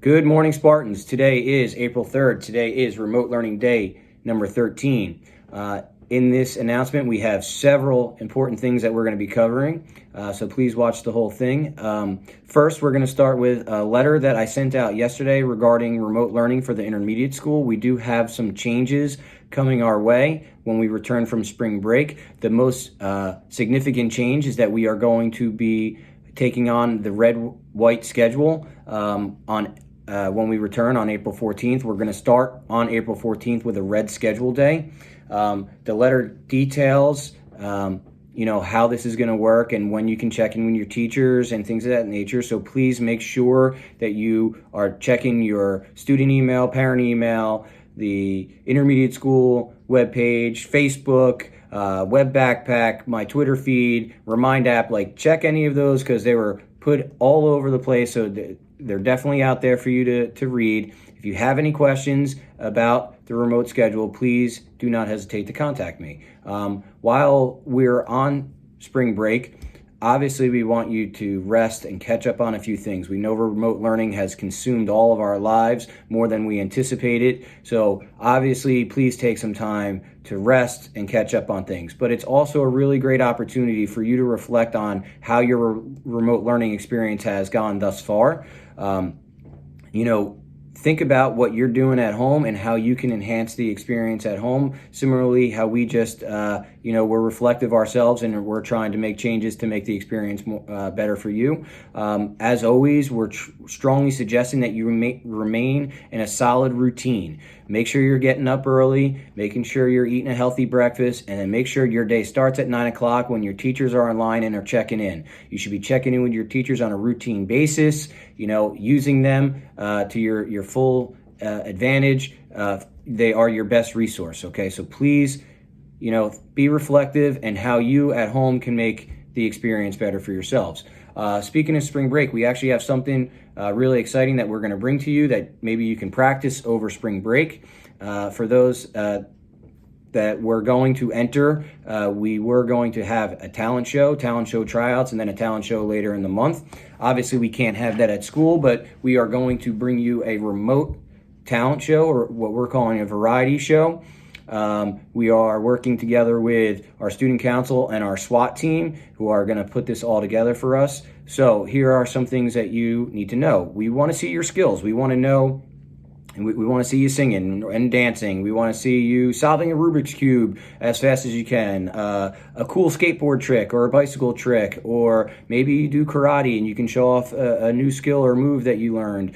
Good morning, Spartans. Today is April 3rd. Today is Remote Learning Day number 13. In this announcement, we have several important things that we're going to be covering, so please watch the whole thing. First, we're going to start with a letter that I sent out yesterday regarding remote learning for the intermediate school. We do have some changes coming our way when we return from spring break. The most significant change is that we are going to be taking on the red-white schedule when we return on April 14th. We're going to start on April 14th with a red schedule day. The letter details, how this is going to work and when you can check in with your teachers and things of that nature. So please make sure that you are checking your student email, parent email, the intermediate school webpage, Facebook, Web Backpack, my Twitter feed, Remind app. Check any of those because they were put all over the place. So they're definitely out there for you to read. If you have any questions about the remote schedule, please do not hesitate to contact me. While we're on spring break, obviously we want you to rest and catch up on a few things. We know remote learning has consumed all of our lives more than we anticipated. So obviously, please take some time to rest and catch up on things. But it's also a really great opportunity for you to reflect on how your remote learning experience has gone thus far. Think about what you're doing at home and how you can enhance the experience at home. Similarly, how we just, we're reflective ourselves and we're trying to make changes to make the experience better for you. As always, we're strongly suggesting that you remain in a solid routine. Make sure you're getting up early, making sure you're eating a healthy breakfast, and then make sure your day starts at 9 o'clock when your teachers are online and are checking in. You should be checking in with your teachers on a routine basis, using them to your full advantage. They are your best resource, okay? So please, be reflective and how you at home can make the experience better for yourselves. Speaking of spring break, we actually have something really exciting that we're going to bring to you that maybe you can practice over spring break. For those that we're going to enter, we were going to have a talent show tryouts, and then a talent show later in the month. Obviously, we can't have that at school, but we are going to bring you a remote talent show, or what we're calling a variety show. We are working together with our student council and our SWAT team, who are going to put this all together for us. So here are some things that you need to know. We want to see your skills. We want to know, and we want to see you singing and dancing. We want to see you solving a Rubik's Cube as fast as you can, a cool skateboard trick or a bicycle trick, or maybe you do karate and you can show off a new skill or move that you learned.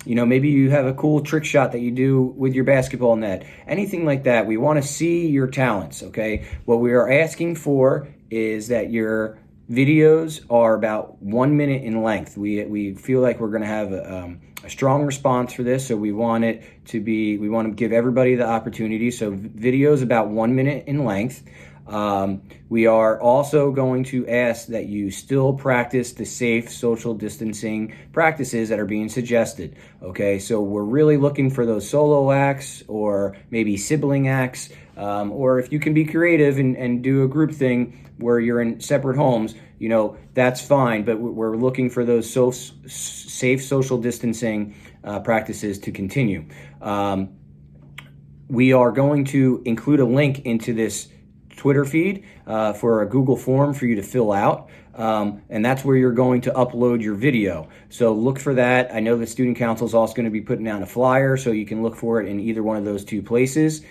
Maybe you have a cool trick shot that you do with your basketball net. Anything like that. We want to see your talents, okay? What we are asking for is that your videos are about 1 minute in length. We feel like we're going to have a strong response for this, so we want to give everybody the opportunity. So videos about 1 minute in length. We are also going to ask that you still practice the safe social distancing practices that are being suggested. Okay, so we're really looking for those solo acts or maybe sibling acts, or if you can be creative and do a group thing where you're in separate homes, that's fine. But we're looking for those safe social distancing practices to continue. We are going to include a link into this Twitter feed for a Google form for you to fill out. And that's where you're going to upload your video. So look for that. I know the student council is also going to be putting out a flyer, so you can look for it in either one of those two places.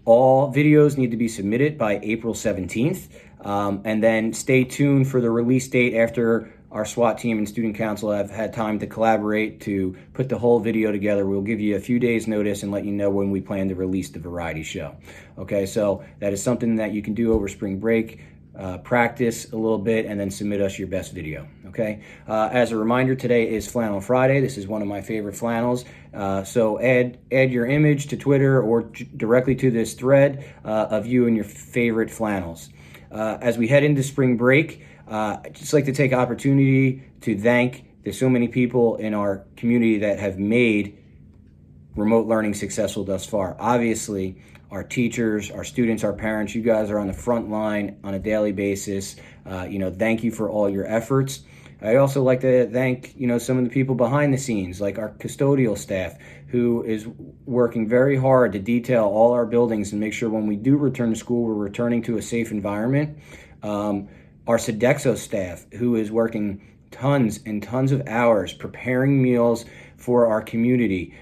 All videos need to be submitted by April 17th. And then stay tuned for the release date after our SWAT team and student council have had time to collaborate to put the whole video together. We'll give you a few days notice and let you know when we plan to release the variety show. Okay, so that is something that you can do over spring break. Practice a little bit and then submit us your best video. Okay. As a reminder, today is Flannel Friday. This is one of my favorite flannels. So add your image to Twitter or directly to this thread of you and your favorite flannels. As we head into spring break, I'd just like to take opportunity to thank there's so many people in our community that have made remote learning successful thus far. Obviously, our teachers, our students, our parents, you guys are on the front line on a daily basis. Thank you for all your efforts. I also like to thank, some of the people behind the scenes, like our custodial staff, who is working very hard to detail all our buildings and make sure when we do return to school, we're returning to a safe environment. Our Sodexo staff, who is working tons and tons of hours preparing meals for our community.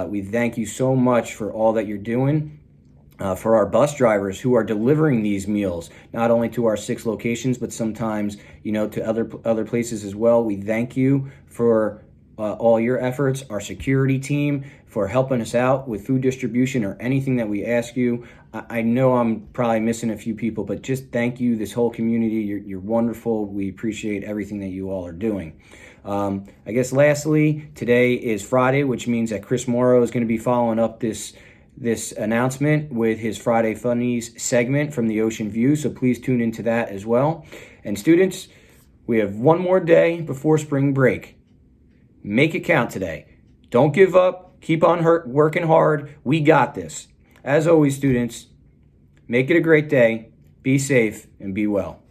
We thank you so much for all that you're doing. For our bus drivers who are delivering these meals, not only to our 6 locations, but sometimes, to other places as well. We thank you for all your efforts. Our security team for helping us out with food distribution or anything that we ask you. I know I'm probably missing a few people, but just thank you, this whole community. You're wonderful. We appreciate everything that you all are doing. I guess lastly, today is Friday, which means that Chris Morrow is going to be following up this announcement with his Friday Funnies segment from the Ocean View, so please tune into that as well. And students, we have one more day before spring break. Make it count today. Don't give up. Keep on working hard. We got this. As always, students, make it a great day. Be safe and be well.